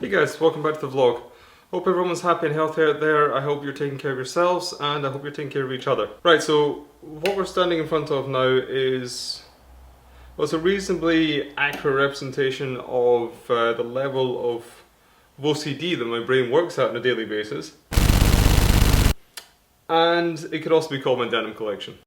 Hey guys, welcome back to the vlog. Hope everyone's happy and healthy out there. I hope you're taking care of yourselves and I hope you're taking care of each other. Right, so what we're standing in front of now is, well, it's a reasonably accurate representation of the level of OCD that my brain works at on a daily basis. And it could also be called my denim collection.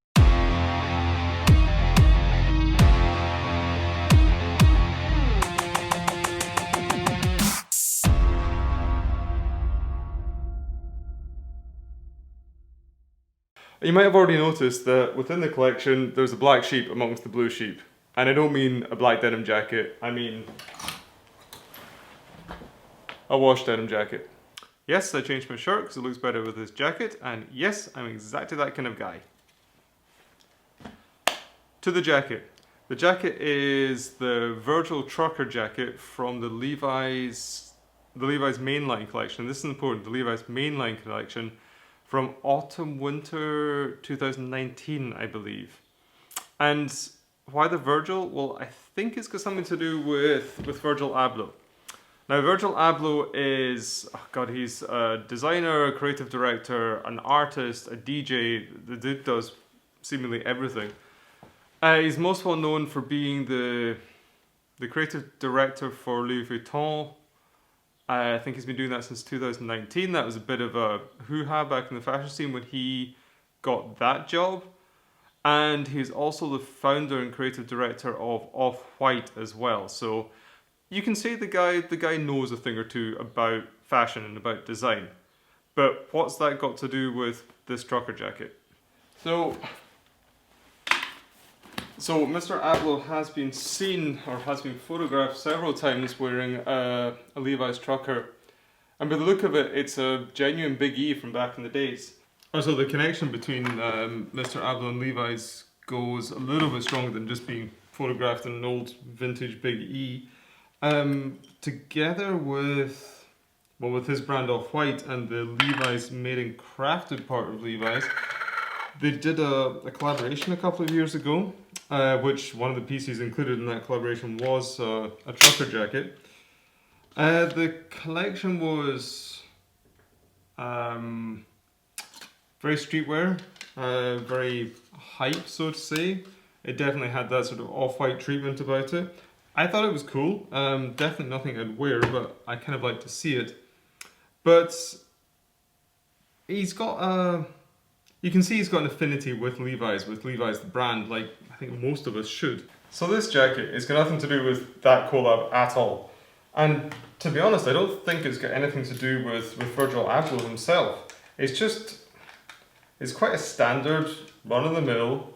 You might have already noticed that within the collection there's a black sheep amongst the blue sheep. And I don't mean a black denim jacket, I mean a washed denim jacket. Yes, I changed my shirt because it looks better with this jacket, and yes, I'm exactly that kind of guy. To the jacket. The jacket is the Virgil trucker jacket from the Levi's mainline collection. This is important, the Levi's mainline collection from autumn-winter 2019, I believe. And why the Virgil? Well, I think it's got something to do with Virgil Abloh. Now, Virgil Abloh is, oh God, he's a designer, a creative director, an artist, a DJ. The dude does seemingly everything. He's most well known for being the creative director for Louis Vuitton. I think he's been doing that since 2019. That was a bit of a hoo-ha back in the fashion scene when he got that job. And he's also the founder and creative director of Off-White as well. So you can say the guy knows a thing or two about fashion and about design. But what's that got to do with this trucker jacket? So Mr. Abloh has been seen, or has been photographed several times wearing a Levi's trucker. And by the look of it, it's a genuine Big E from back in the days. Also, the connection between Mr. Abloh and Levi's goes a little bit stronger than just being photographed in an old vintage Big E. Together with his brand Off-White and the Levi's Made Crafted part of Levi's, they did a collaboration a couple of years ago. Which one of the pieces included in that collaboration was a trucker jacket. The collection was very streetwear, very hype, so to say. It definitely had that sort of off-white treatment about it. I thought it was cool. Definitely nothing I'd wear, but I kind of like to see it. But he's got you can see he's got an affinity with Levi's the brand, like I think most of us should. So this jacket has got nothing to do with that collab at all. And to be honest, I don't think it's got anything to do with Virgil Abloh himself. It's quite a standard, run-of-the-mill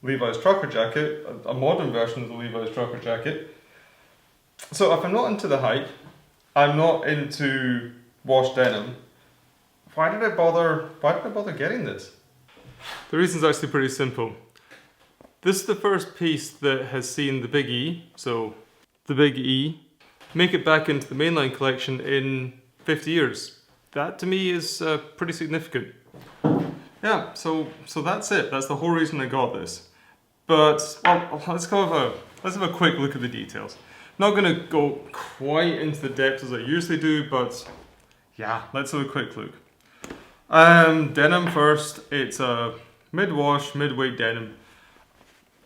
Levi's trucker jacket, a modern version of the Levi's trucker jacket. So if I'm not into the hype, I'm not into washed denim, why did I bother getting this? The reason's actually pretty simple. This is the first piece that has seen the Big E, so the Big E, make it back into the mainline collection in 50 years. That to me is pretty significant. Yeah, so that's it. That's the whole reason I got this. But let's have a quick look at the details. Not going to go quite into the depth as I usually do, but yeah, let's have a quick look. Denim first. It's a mid-wash, mid-weight denim.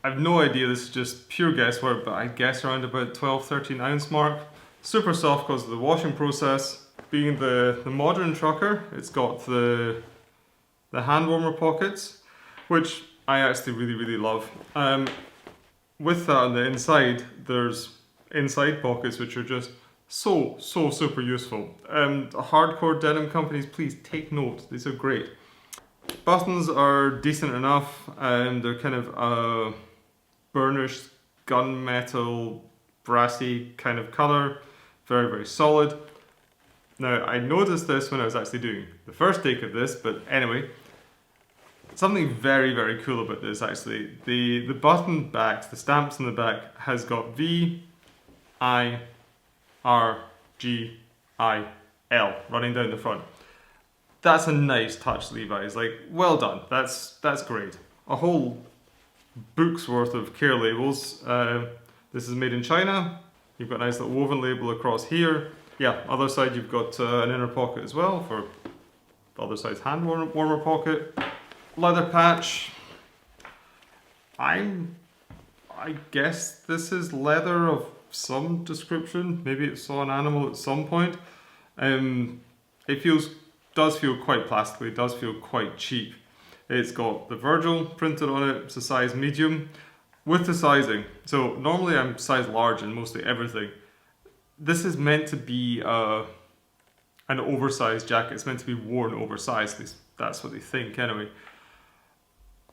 I've no idea, this is just pure guesswork, but I guess around about 12-13 ounce mark. Super soft because of the washing process. Being the modern trucker, it's got the hand warmer pockets, which I actually really love. With that on the inside, there's inside pockets which are just so super useful. Hardcore denim companies, please take note, these are great. Buttons are decent enough, they're kind of a burnished gunmetal brassy kind of colour, very solid. Now I noticed this when I was actually doing the first take of this, but anyway, something very cool about this actually. The button backs, the stamps in the back, has got V, I, R, G, I, L running down the front. That's a nice touch, Levi's. Like, well done. That's great. A whole book's worth of care labels. This is made in China. You've got a nice little woven label across here. yeah, other side you've got an inner pocket as well for the other side's hand warmer pocket. Leather patch. I guess this is leather of some description. Maybe it saw an animal at some point. It does feel quite plastic. It does feel quite cheap. It's got the Virgil printed on it. It's a size medium with the sizing. So normally I'm size large in mostly everything. This is meant to be an oversized jacket. It's meant to be worn oversized. At least that's what they think anyway.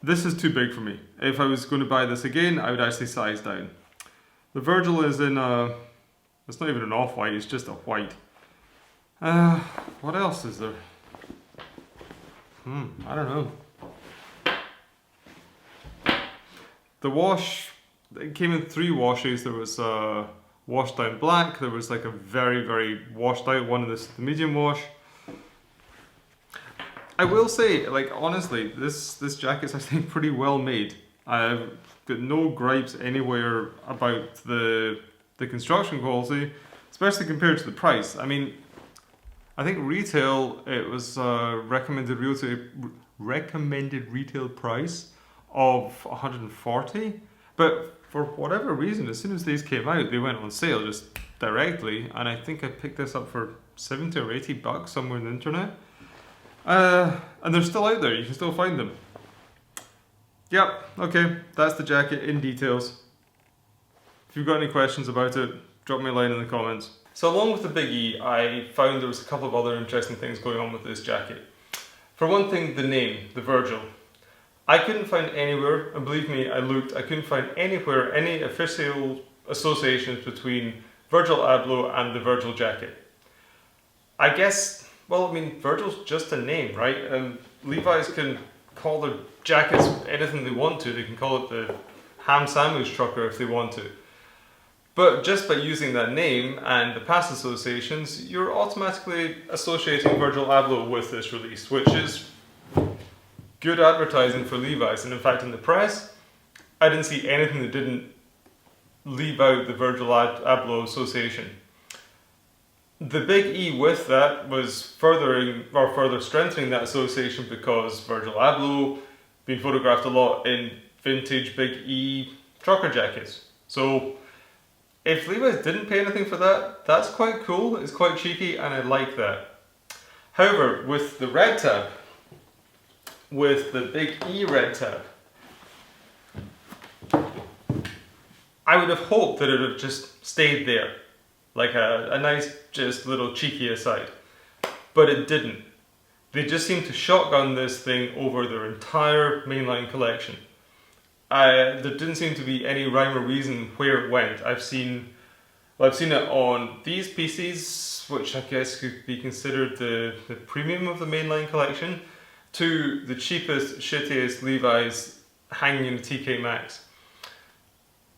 This is too big for me. If I was going to buy this again, I would actually size down. The Virgil is in it's not even an off-white, it's just a white. What else is there? I don't know. The wash, it came in 3 washes. There was washed down black, there was like a very, very washed out one, and this is the medium wash. I will say, like, honestly, this jacket's actually pretty well made. I've got no gripes anywhere about the construction quality, especially compared to the price. I mean, I think retail, it was recommended retail price of 140, but for whatever reason, as soon as these came out, they went on sale just directly, and I think I picked this up for 70 or 80 bucks somewhere on the internet. And they're still out there, you can still find them. Yep, okay, that's the jacket in details. If you've got any questions about it, drop me a line in the comments. So along with the Big E, I found there was a couple of other interesting things going on with this jacket. For one thing, the name, the Virgil. I couldn't find anywhere, and believe me, I looked, I couldn't find anywhere any official associations between Virgil Abloh and the Virgil jacket. I guess, well, I mean, Virgil's just a name, right? And Levi's can call their jackets anything they want to. They can call it the ham sandwich trucker if they want to. But just by using that name and the past associations, you're automatically associating Virgil Abloh with this release, which is good advertising for Levi's. And in fact, in the press, I didn't see anything that didn't leave out the Virgil Abloh association. The Big E with that was further strengthening that association, because Virgil Abloh been photographed a lot in vintage Big E trucker jackets. So if Levi's didn't pay anything for that, that's quite cool, it's quite cheeky, and I like that. However, with the red tab, with the Big E red tab, I would have hoped that it would have just stayed there, like a nice, just little cheeky aside. But it didn't. They just seemed to shotgun this thing over their entire mainline collection. There didn't seem to be any rhyme or reason where it went. I've seen it on these pieces, which I guess could be considered the premium of the mainline collection, to the cheapest, shittiest Levi's hanging in a TK Maxx.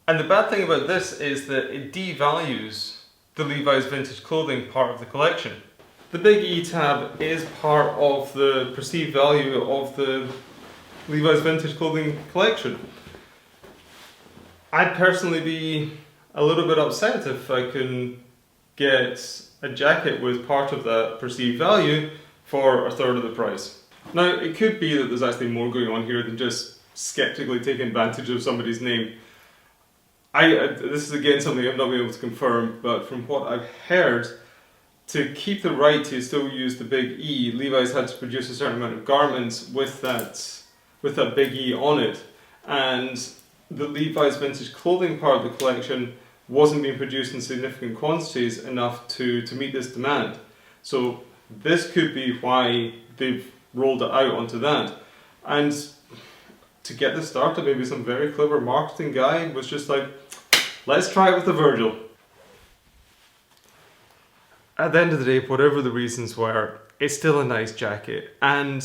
And the bad thing about this is that it devalues the Levi's vintage clothing part of the collection. The Big E tab is part of the perceived value of the Levi's vintage clothing collection. I'd personally be a little bit upset if I can get a jacket with part of that perceived value for a third of the price. Now, it could be that there's actually more going on here than just skeptically taking advantage of somebody's name. This is again something I've not been able to confirm, but from what I've heard, to keep the right to still use the Big E, Levi's had to produce a certain amount of garments with that Big E on it, and the Levi's vintage clothing part of the collection wasn't being produced in significant quantities enough to meet this demand. So this could be why they've rolled it out onto that. And to get this started, maybe some very clever marketing guy was just like, let's try it with the Virgil. At the end of the day, whatever the reasons were, it's still a nice jacket, and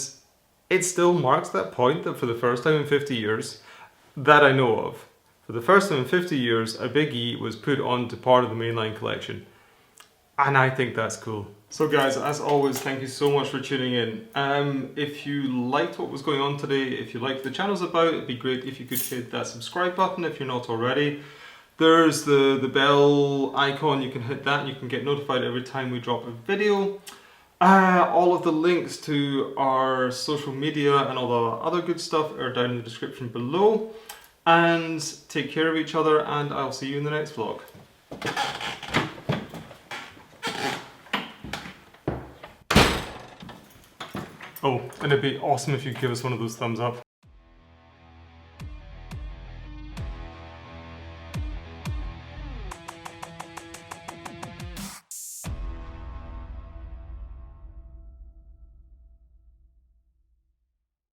it still marks that point that for the first time in 50 years, that I know of, for the first time in 50 years, a Big E was put onto part of the mainline collection. And I think that's cool. So guys, as always, thank you so much for tuning in. If you liked what was going on today, if you liked the channel's about, it'd be great if you could hit that subscribe button if you're not already. There's the bell icon, you can hit that and you can get notified every time we drop a video. All of the links to our social media and all the other good stuff are down in the description below. And take care of each other, and I'll see you in the next vlog. Oh, and it'd be awesome if you give us one of those thumbs up.